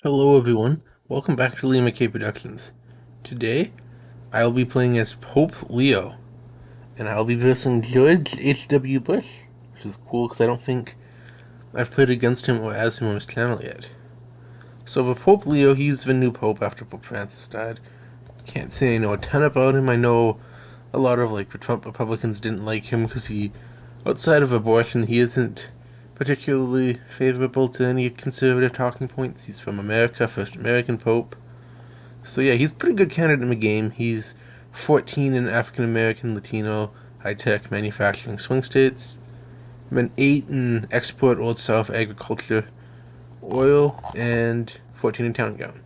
Hello everyone, welcome back to Leo McKay Productions. Today, I will be playing as Pope Leo, and I'll be versing George H.W. Bush, which is cool because I don't think I've played against him or as him on his channel yet. So for Pope Leo, he's the new Pope after Pope Francis died. Can't say I know a ton about him. I know a lot of Trump Republicans didn't like him because outside of abortion, he isn't particularly favorable to any conservative talking points. He's from America, first American Pope. So yeah, he's a pretty good candidate in the game. He's 14 in African American, Latino, high-tech manufacturing swing states. Been 8 in export Old South agriculture, oil, and 14 in town gown.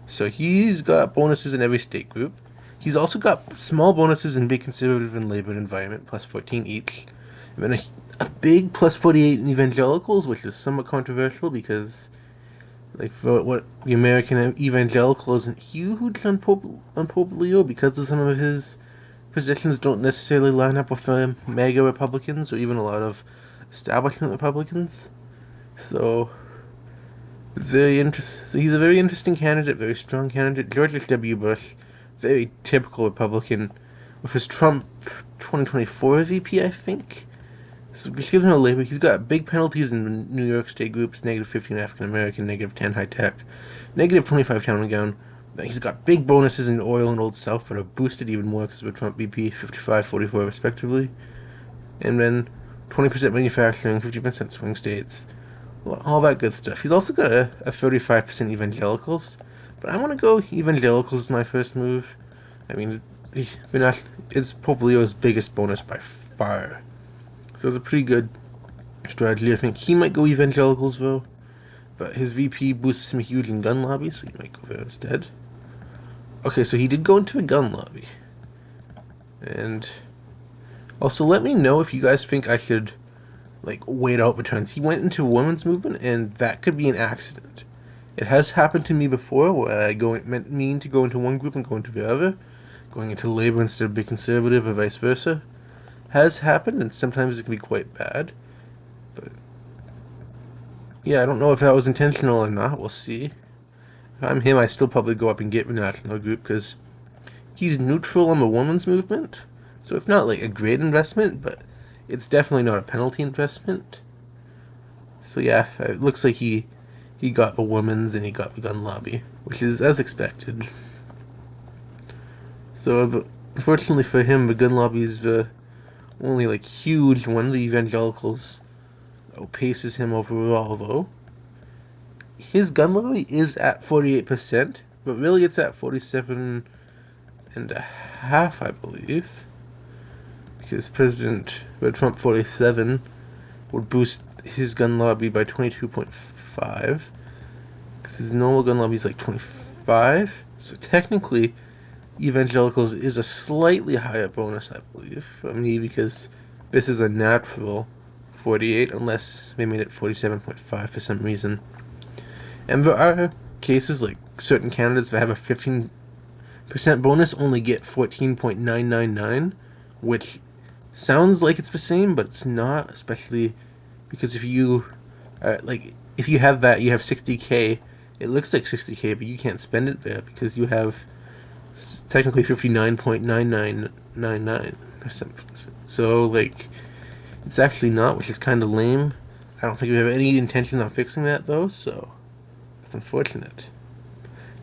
So he's got bonuses in every state group. He's also got small bonuses in big conservative and labor and environment, plus 14 each. And then a big plus 48 in evangelicals, which is somewhat controversial because for what the American evangelical isn't huge on Pope Leo because of some of his positions don't necessarily line up with MAGA Republicans or even a lot of establishment Republicans. So it's very interesting. So he's a very interesting candidate, very strong candidate. George H.W. Bush, very typical Republican, with his Trump 2024 VP, I think. So just give him a label. He's got big penalties in New York State groups, negative 15 African American, negative 10 high tech, negative 25 town and gown. He's got big bonuses in oil and Old South that are boosted even more because of a Trump VP, 55, 44 respectively. And then 20% manufacturing, 50% swing states, all that good stuff. He's also got a 35% evangelicals, but I want to go evangelicals as my first move. I mean, it's Pope Leo's biggest bonus by far. So it's a pretty good strategy. I think he might go evangelicals though, but his VP boosts him huge in gun lobby, so he might go there instead. Okay, so he did go into a gun lobby. And also let me know if you guys think I should wait out returns. He went into a women's movement, and that could be an accident. It has happened to me before where I mean to go into one group and go into the other, going into labor instead of be conservative or vice versa. Has happened, and sometimes it can be quite bad. But yeah, I don't know if that was intentional or not. We'll see. If I'm him, I still probably go up and get the national group because he's neutral on the women's movement. So it's not a great investment, but it's definitely not a penalty investment. So yeah, it looks like he got the women's and he got the gun lobby, which is as expected. So unfortunately for him, the gun lobby is the only huge one. The evangelicals outpaces him overall though. His gun lobby is at 48%, but really it's at 47.5%, I believe. Because President Trump 47 would boost his gun lobby by 22.5. Because his normal gun lobby is 25. So technically, evangelicals is a slightly higher bonus, I believe, for me, because this is a natural 48, unless they made it 47.5 for some reason. And there are cases certain candidates that have a 15% bonus only get 14.999, which sounds like it's the same, but it's not, especially because if you if you have that, you have 60k. It looks like 60k, but you can't spend it there because you have technically 59.9999 or something. So it's actually not, which is kind of lame. I don't think we have any intention on fixing that though, so that's unfortunate.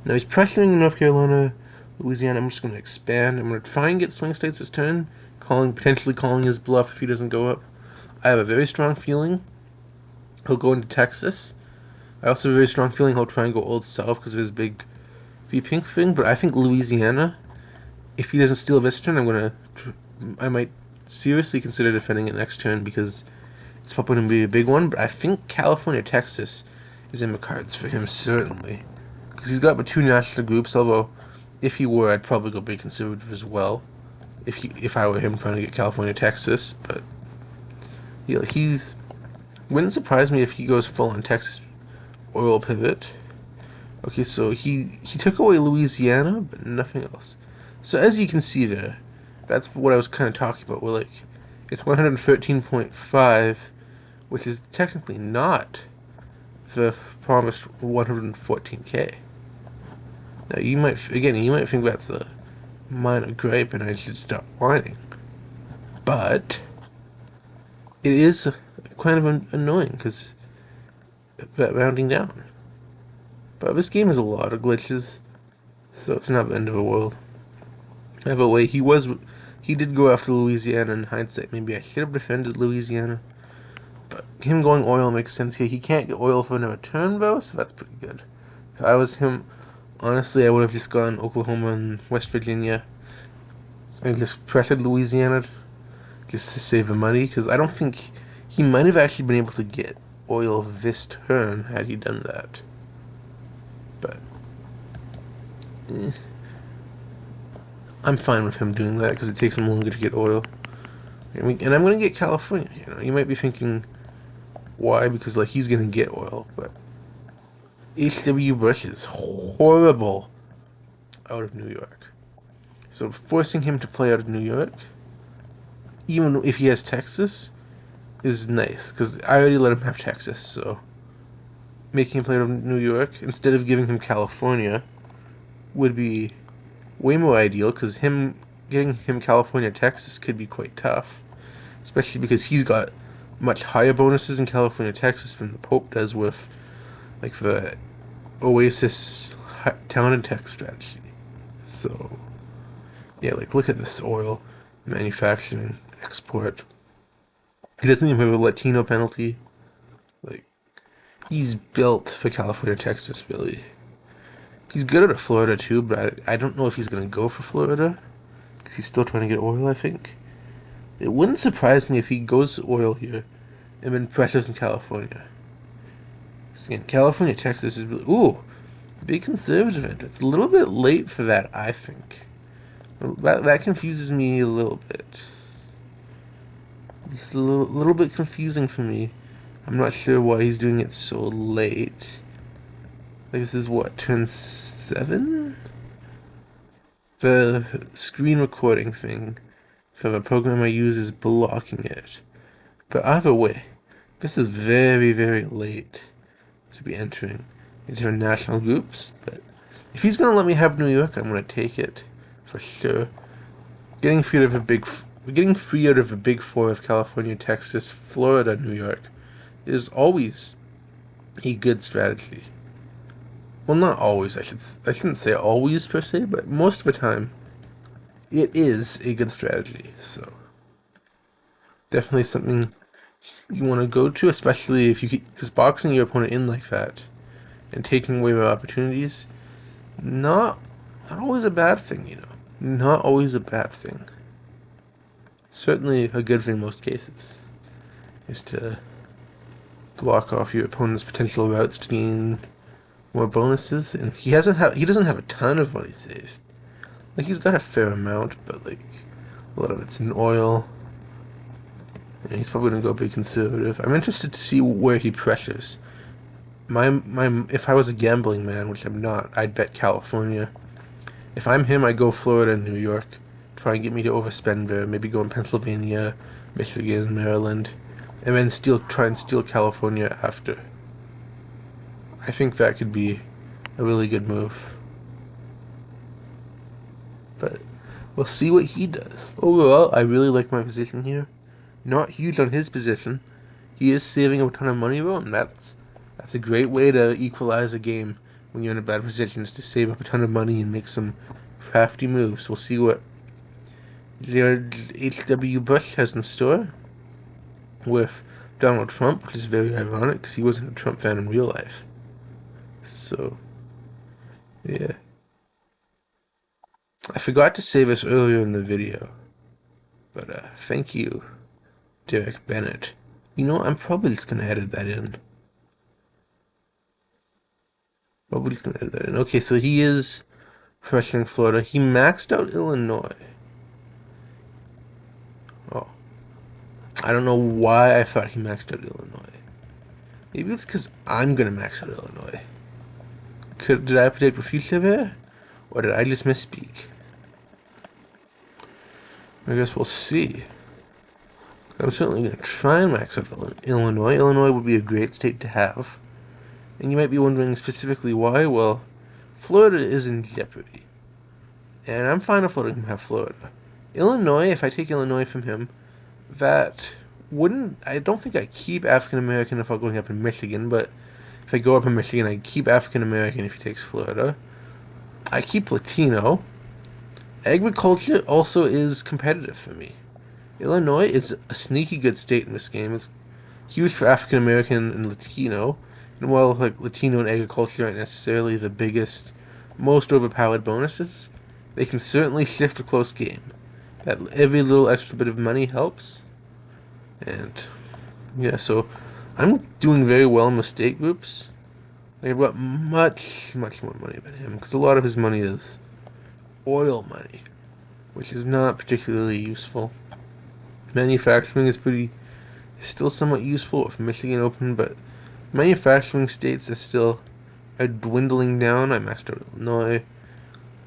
Now he's pressuring North Carolina, Louisiana. I'm just going to expand. I'm going to try and get swing states this turn, potentially calling his bluff if he doesn't go up. I have a very strong feeling he'll go into Texas. I also have a very strong feeling he'll try and go Old South because of his big V-Pink thing, but I think Louisiana, if he doesn't steal this turn, I might seriously consider defending it next turn because it's probably going to be a big one, but I think California, Texas is in the cards for him, certainly. Because he's got the two national groups, although if he were, I'd probably go big conservative as well. If I were him trying to get California, Texas, but yeah, wouldn't surprise me if he goes full on Texas oil pivot. Okay, so he took away Louisiana, but nothing else. So as you can see there, that's what I was kind of talking about. We're it's 113.5, which is technically not the promised 114K. Now you might think that's a minor gripe and I should stop whining, but it is kind of annoying because rounding down. But this game has a lot of glitches, so it's not the end of the world. Either way, he did go after Louisiana. In hindsight, maybe I should have defended Louisiana. But him going oil makes sense here. He can't get oil for another turn, though, so that's pretty good. If I was him, honestly, I would have just gone Oklahoma and West Virginia and just pressured Louisiana just to save the money, because I don't think he might have actually been able to get oil this turn had he done that. But I'm fine with him doing that because it takes him longer to get oil. And I'm going to get California. You know, you might be thinking, why? Because like he's going to get oil, but H.W. Bush is horrible out of New York. So forcing him to play out of New York, even if he has Texas, is nice because I already let him have Texas. So making him play out of New York instead of giving him California would be way more ideal, because getting him California, Texas could be quite tough, especially because he's got much higher bonuses in California, Texas than the Pope does with like the Oasis town and tech strategy. So yeah, like look at this oil manufacturing export. He doesn't even have a Latino penalty. Like he's built for California, Texas, really. He's good at Florida too, but I don't know if he's going to go for Florida, because he's still trying to get oil, I think. It wouldn't surprise me if he goes oil here and then pressures in California. Again, California, Texas is really... Ooh, big conservative end. It's a little bit late for that, I think. That confuses me a little bit. It's a little bit confusing for me. I'm not sure why he's doing it so late. Like, this is what, turn 7? The screen recording thing for the program I use is blocking it. But either way, this is very, very late to be entering international groups. But if he's going to let me have New York, I'm going to take it for sure. Getting free out of the big four of California, Texas, Florida, New York is always a good strategy. Well, not always, I shouldn't say always per se, but most of the time, it is a good strategy, so definitely something you want to go to, especially if because boxing your opponent in like that, and taking away their opportunities, not always a bad thing, you know, not always a bad thing. Certainly a good thing in most cases, is to block off your opponent's potential routes to gain more bonuses, and he doesn't have a ton of money saved. Like he's got a fair amount, but like a lot of it's in oil, and he's probably gonna go big conservative. I'm interested to see where he pressures. If I was a gambling man, which I'm not, I'd bet California. If I'm him, I'd go Florida and New York, try and get me to overspend there. Maybe go in Pennsylvania, Michigan, Maryland, and then try and steal California after. I think that could be a really good move. But we'll see what he does. Overall, I really like my position here. Not huge on his position. He is saving a ton of money though, and that's a great way to equalize a game when you're in a bad position, is to save up a ton of money and make some crafty moves. We'll see what George H.W. Bush has in store with Donald Trump, which is very ironic because he wasn't a Trump fan in real life. So, yeah. I forgot to say this earlier in the video, but thank you, Derek Bennett. You know, I'm probably just going to edit that in. Okay, so he is pressuring Florida. He maxed out Illinois. Oh. I don't know why I thought he maxed out Illinois. Maybe it's because I'm going to max out Illinois. Did I predict the future there? Or did I just misspeak? I guess we'll see. I'm certainly going to try and max out Illinois. Illinois would be a great state to have. And you might be wondering specifically why. Well, Florida is in jeopardy. And I'm fine if letting him have Florida. Illinois, if I take Illinois from him, that wouldn't. I don't think I keep African American if I'm going up in Michigan, but if I go up in Michigan, I keep African American if he takes Florida. I keep Latino. Agriculture also is competitive for me. Illinois is a sneaky good state in this game. It's huge for African American and Latino. And while like Latino and agriculture aren't necessarily the biggest, most overpowered bonuses, they can certainly shift a close game. That every little extra bit of money helps. And yeah, so I'm doing very well in mistake groups. I've got much more money than him because a lot of his money is oil money, which is not particularly useful. Manufacturing is still somewhat useful if Michigan open, but manufacturing states are dwindling down. I maxed out Illinois,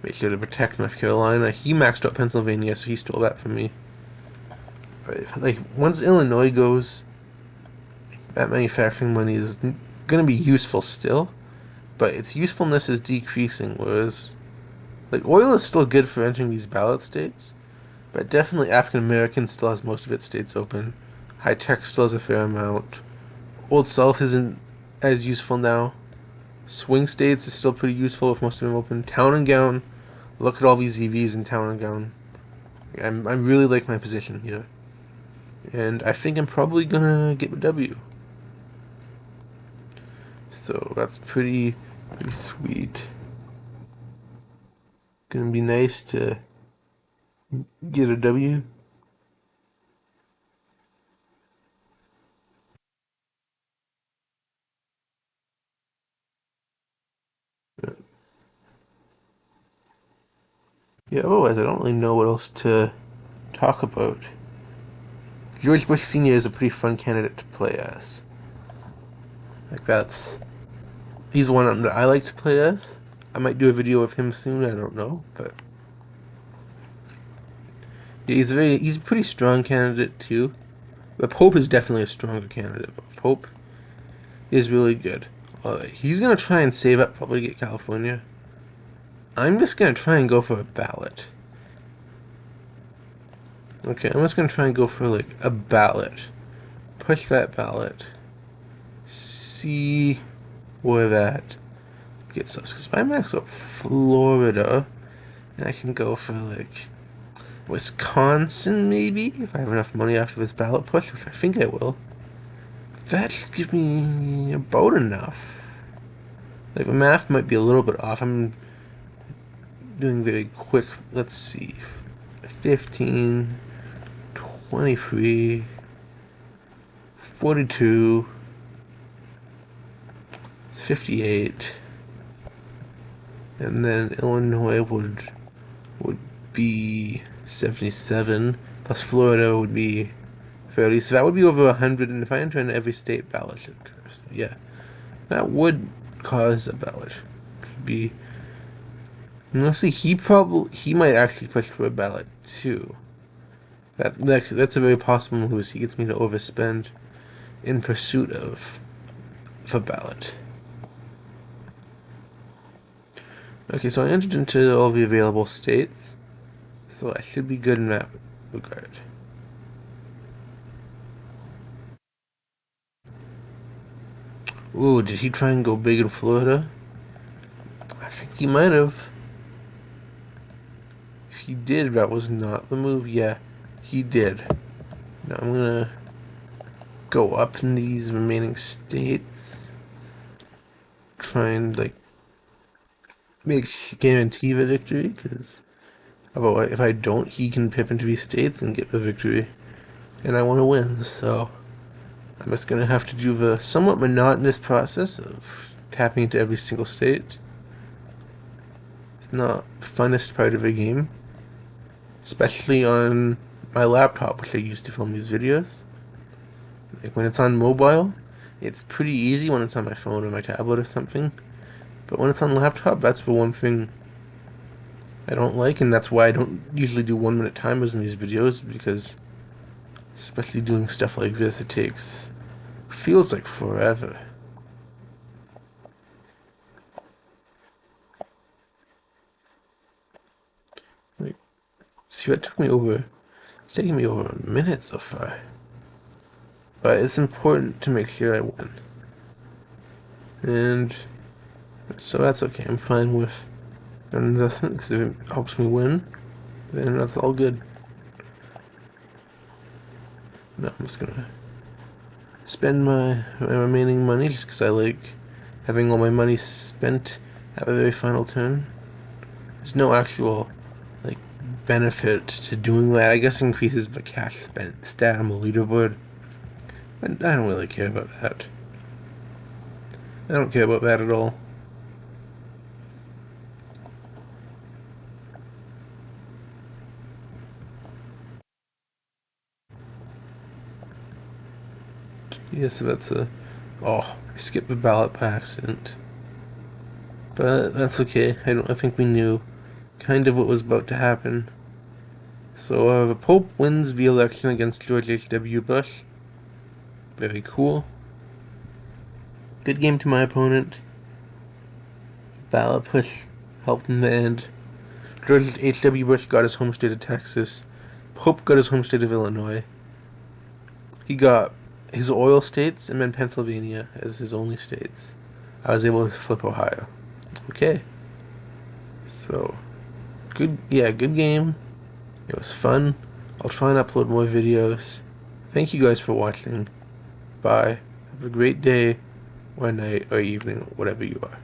made sure to protect North Carolina. He maxed out Pennsylvania, so he stole that from me. But once Illinois goes, that manufacturing money is gonna be useful still, but its usefulness is decreasing. Whereas, oil is still good for entering these ballot states, but definitely African American still has most of its states open. High tech still has a fair amount. Old South isn't as useful now. Swing states is still pretty useful with most of them open. Town and Gown, look at all these EVs in Town and Gown. I really like my position here. And I think I'm probably gonna get a W. So that's pretty sweet. Gonna be nice to get a W. Yeah, otherwise I don't really know what else to talk about. George Bush Sr. is a pretty fun candidate to play as. He's one that I like to play as. I might do a video of him soon, I don't know, but yeah, he's a pretty strong candidate too. But Pope is definitely a stronger candidate. But Pope is really good. He's gonna try and save up probably to get California. I'm just gonna try and go for a ballot. Okay, I'm just gonna try and go for a ballot. Push that ballot. See where that gets us. Because if I max up Florida, and I can go for Wisconsin maybe, if I have enough money after this ballot push, which I think I will. That should give me about enough. The math might be a little bit off. I'm doing very quick. Let's see. 15, 23, 42, 58, and then Illinois would be 77, plus Florida would be 30, so that would be over 100, and if I enter in every state, ballot should occur. So yeah, that would cause a ballot. Be honestly, he might actually push for a ballot too. That's a very possible move. He gets me to overspend in pursuit of a ballot. Okay, so I entered into all the available states, so I should be good in that regard. Ooh, did he try and go big in Florida? I think he might have. If he did, that was not the move. Yeah, he did. Now I'm gonna go up in these remaining states. Try and guarantee the victory, because if I don't, he can pip into these states and get the victory. And I want to win, so I'm just gonna have to do the somewhat monotonous process of tapping into every single state. It's not the funnest part of the game, especially on my laptop, which I use to film these videos. When it's on mobile, it's pretty easy when it's on my phone or my tablet or something. But when it's on laptop, that's the one thing I don't like, and that's why I don't usually do 1-minute timers in these videos, because especially doing stuff like this, feels like forever. See, it's taking me over a minute so far. But it's important to make sure I win. And so that's okay. I'm fine with an investment because if it helps me win, then that's all good. Now I'm just gonna spend my remaining money just because I like having all my money spent at the very final turn. There's no actual like benefit to doing that. I guess it increases the cash spent stat on the leaderboard. But I don't really care about that. I don't care about that at all. Yes, that's a... Oh, I skipped the ballot by accident. But that's okay. I think we knew kind of what was about to happen. So, the Pope wins the election against George H.W. Bush. Very cool. Good game to my opponent. Ballot push helped in the end. George H.W. Bush got his home state of Texas. Pope got his home state of Illinois. He got his oil states and then Pennsylvania as his only states. I was able to flip Ohio. Okay. So, good game. It was fun. I'll try and upload more videos. Thank you guys for watching. Bye. Have a great day, or night, or evening, whatever you are.